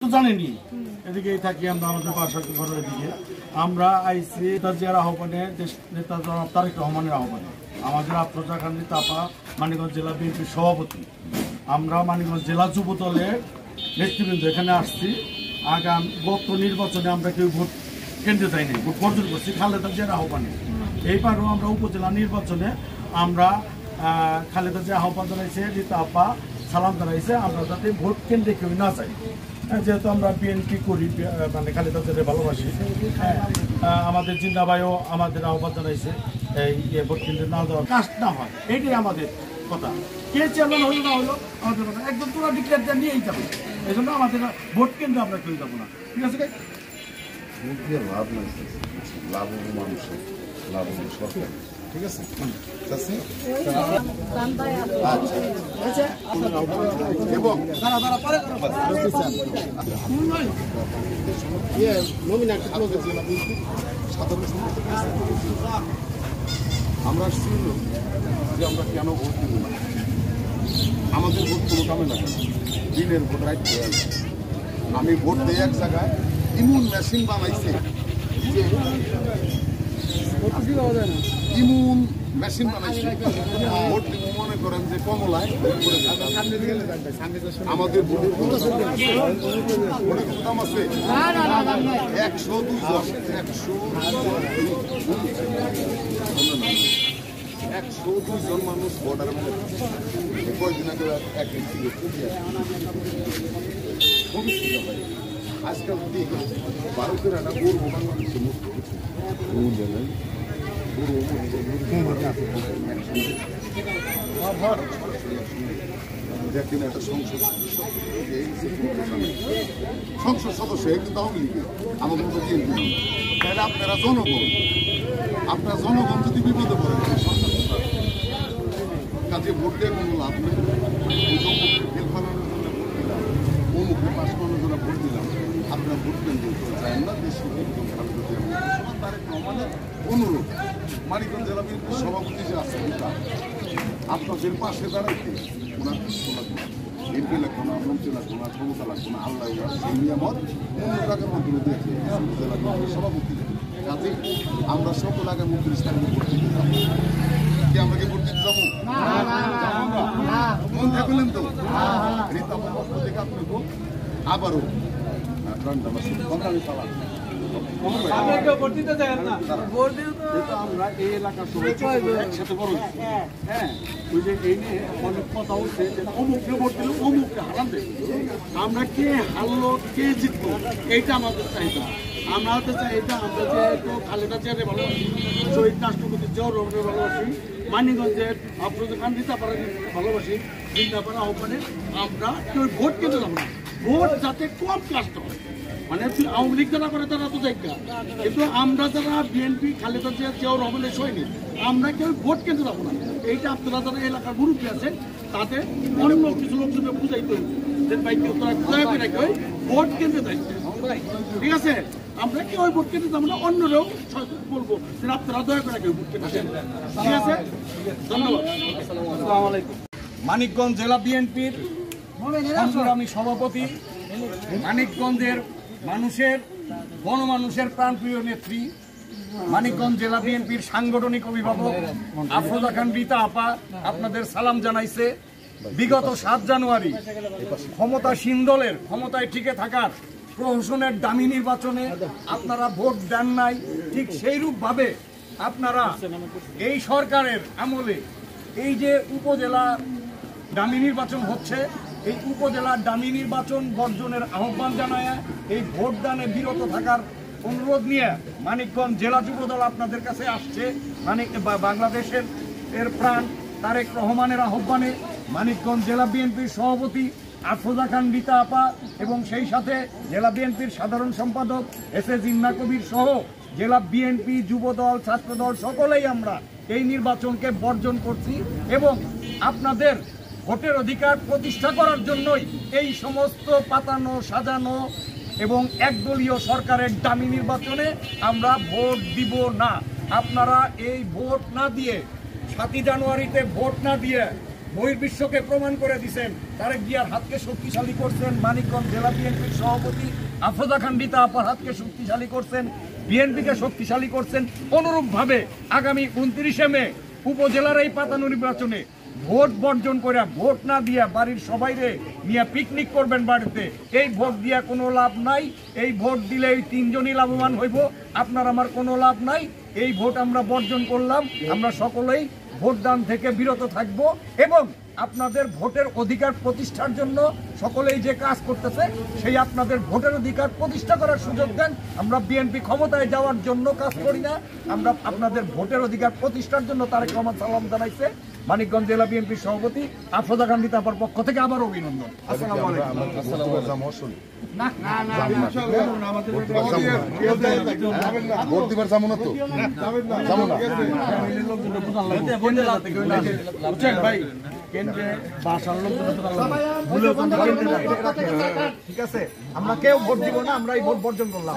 তো জানেনি এদিকে থাকি আমরা আমাদের বাসার ঘরের দিকে আমরা আইসি নেতাজিয়ার আহ্বানে নেতা জনাব তারেক রহমানের আহ্বানে আমাদের আফরোজা খান্ডি তাপা মানিকগঞ্জ জেলা বিএনপির সভাপতি আমরা মানিকগঞ্জ জেলা যুব দলের নেতৃবৃন্দ এখানে আসছি। আগাম গত নির্বাচনে আমরা কেউ ভোট কেন্দ্রে যাইনি, ভোট বর্জন করছি খালেদা জিয়ার আহ্বানে। এইবারও আমরা উপজেলা নির্বাচনে আমরা খালেদা জিয়া আহ্বান জানাইছে, রীতা আপা সালাম জানাইছে আমরা যাতে ভোট কেন্দ্রে কেউ না যাই, যেহেতু আমরা বিএনপি করি, মানে খালেদা জিয়াকে ভালোবাসি। আমাদের জিন্দাবাইও আমাদের আহ্বান জানাইছে এই ভোট কেন্দ্রে না যাওয়ার কাজ না হয়, এইটাই আমাদের কথা। কে চেয়ারম্যান হলো না হলো আমাদের কথা, একদম তোরা ডিক্লেয়ার দেন নিয়েই যাবে। এই জন্য আমাদের ভোট কেন্দ্রে আমরা কেউ যাবো না, ঠিক আছে? লাভ নাই, লাভ হবে মানুষের, লাভ হবে সরকার, ঠিক আছে? আমরা আসছি যে আমরা কেন ভোট দিব না, আমাদের ভোট কোনো কামে লাগে না, দিনের ভোট রাইট হয়ে আছে। আমি ভোট দিই এক জায়গায়, ইমিউন মেশিন বানাইছে, ইমিউন মেশিন বানাইছে। ভোট দিব মনে করেন যে কমলায় আমাদের ভোটের দাম আছে 102 জন মানুষ ভোটার কয়েকদিন আগে আজকাল ভারতের একটা গর্ব বাংলাদেশের মুক্ত দেখেন একটা সংসদ সদস্য কিন্তু আওয়ামী লীগের আমাদের মতো বিএনপি। তাহলে আপনারা জনগণ, আপনার জনগণ যদি বিপদে পড়ে কাজে ভোট দিয়ে কোনো লাভ নেই। ফেল ফালানোর জন্য ভোট দিলাম, অমুকে পাশ করানোর জন্য ভোট দিলাম, আপনারা ভোট কেন্দ্র যায় না। দেশের তারেক রহমানের অনুরোধ, মানিকগঞ্জ জেলা বিএনপির সভাপতি যে আছে আপনাদের পাশে দাঁড়াইতে ওনার এমপি লাগবো না, মন্ত্রী লাগবো না, ক্ষমতা লাগবো না, আল্লাহ সেই নিয়ামত অন্য টাকার মাধ্যমে দিয়েছে জেলা বিএনপির সভাপতি। কাজে আমরা সকল আগামী 29 তারিখে ভোট দিতে যাবো। কি আমরা কি ভোট দিতে যাবো? মন থাকলেন তো রীতা পক্ষ থেকে আপনাকে আবারও আমরা এই এলাকার সবাই একসাথে বড় হ্যাঁ, ওই যে এই নিয়ে অনেক কথা হচ্ছে যে অমুককে ভোট দিল অমুককে হারান দেবে। আমরা কে হারলো কে জিতবো এইটা আমাদের চাহিদা। আমরা হতে চাই এটা আমরা যেহেতু খালেদা জিয়ারে ভালোবাসি, শহীদ রাষ্ট্রপতি জিয়াউর রহমানের ভালোবাসি, মানিকগঞ্জের আফরোজা খান্ডি তাপারে ভালোবাসি, জিন্দাবাদ আহ্বানে আমরা কেউ ভোট কেন্দ্রে যাবো না। ভোট যাতে কম কাস্ট হয়, মানে আওয়ামী লীগ যারা করে তারা তো জায়গা, কিন্তু আমরা যারা বিএনপি খালেদা জিয়া জিয়াউর রহমানের সৈনিক আমরা কেউ ভোট কেন্দ্রে যাবো না। এইটা আপনারা যারা এলাকার মুরব্বী আছেন তাদের অন্য কিছু লোকজন বুঝাইতে হবে যে ভাই কেউ তারা দয়া করে কেউ ভোট কেন্দ্রে যাইছে, ঠিক আছে? আমরা কেউ ভোট কেন্দ্রে যাবো না, অন্যরাও বলবো যে আপনারা দয়া করে কেউ ভোট কেন্দ্রে, ঠিক আছে? ধন্যবাদ। আসসালামু আলাইকুম। মানিকগঞ্জ জেলা বিএনপির সংগ্রামী সভাপতি, মানিকগঞ্জের মানুষের গণমানুষের প্রাণপ্রিয় নেত্রী, মানিকগঞ্জ জেলা বিএনপির সাংগঠনিক অভিভাবক আফরোজা খান রীতা আপা আপনাদের সালাম জানাইছে। বিগত 7 জানুয়ারি ক্ষমতাসীন দলের ক্ষমতায় টিকে থাকার প্রহসনের দামি নির্বাচনে আপনারা ভোট দেন নাই, ঠিক সেইরূপভাবে আপনারা এই সরকারের আমলে এই যে উপজেলা দামি নির্বাচন হচ্ছে, এই উপজেলার দামি নির্বাচন বর্জনের আহ্বান জানায় এই ভোটদানে বিরত থাকার অনুরোধ নিয়ে মানিকগঞ্জ জেলা যুবদল আপনাদের কাছে আসছে। বাংলাদেশের প্রাণ তারেক রহমানের আহ্বানে মানিকগঞ্জ জেলা বিএনপির সভাপতি আফরোজা খান রীতা আপা এবং সেই সাথে জেলা বিএনপির সাধারণ সম্পাদক এস.এ. জিন্না কবির সহ জেলা বিএনপি, যুবদল, ছাত্রদল সকলেই আমরা এই নির্বাচনকে বর্জন করছি এবং আপনাদের ভোটের অধিকার প্রতিষ্ঠা করার জন্যই এই সমস্ত পাতানো সাজানো এবং একদলীয় সরকারের দামি নির্বাচনে আমরা ভোট দিব না। আপনারা এই ভোট না দিয়ে 7 জানুয়ারিতে ভোট না দিয়ে বহির্বিশ্বকে প্রমাণ করে দিয়েছেন। তারেক জিয়ার হাতকে শক্তিশালী করছেন, মানিকগঞ্জ জেলা বিএনপির সভাপতি আফরোজা খান রিতা আপার হাতকে শক্তিশালী করছেন, বিএনপিকে শক্তিশালী করছেন। অনুরূপভাবে আগামী 29শে মে উপজেলার এই পাতানো নির্বাচনে ভোট বর্জন করে, ভোট না দিয়া বাড়ির সবাইরে নিয়ে পিকনিক করবেন বাড়িতে, এই ভোট দিয়া কোনো লাভ নাই। এই ভোট দিলে এই তিনজনই লাভবান হইব, আপনার আমার কোনো লাভ নাই। এই ভোট আমরা বর্জন করলাম। আমরা সকলেই ভোটদান থেকে বিরত থাকব এবং আপনাদের ভোটের অধিকার প্রতিষ্ঠার জন্য সকলেই যে কাজ করতেছে সেই আপনাদের ভোটের অধিকার প্রতিষ্ঠা করার সুযোগ দেন। আমরা বিএনপি ক্ষমতায় যাওয়ার জন্য কাজ করি না, আমরা আপনাদের ভোটের অধিকার প্রতিষ্ঠার জন্য তারেক রহমান সালাম জানাইছে। মানিকগঞ্জ জেলা বিএনপির সভাপতি আফরোজা খান রিতা আপার পক্ষ থেকে আবার অভিনন্দন। আসসালামু আলাইকুম। ভোট দিবার যাবো না তো, যাবো না। ভাই কেন্দ্রে বাসার লোক ঠিক আছে, আমরা কেউ ভোট দিব না, আমরা এই ভোট বর্জন করলাম।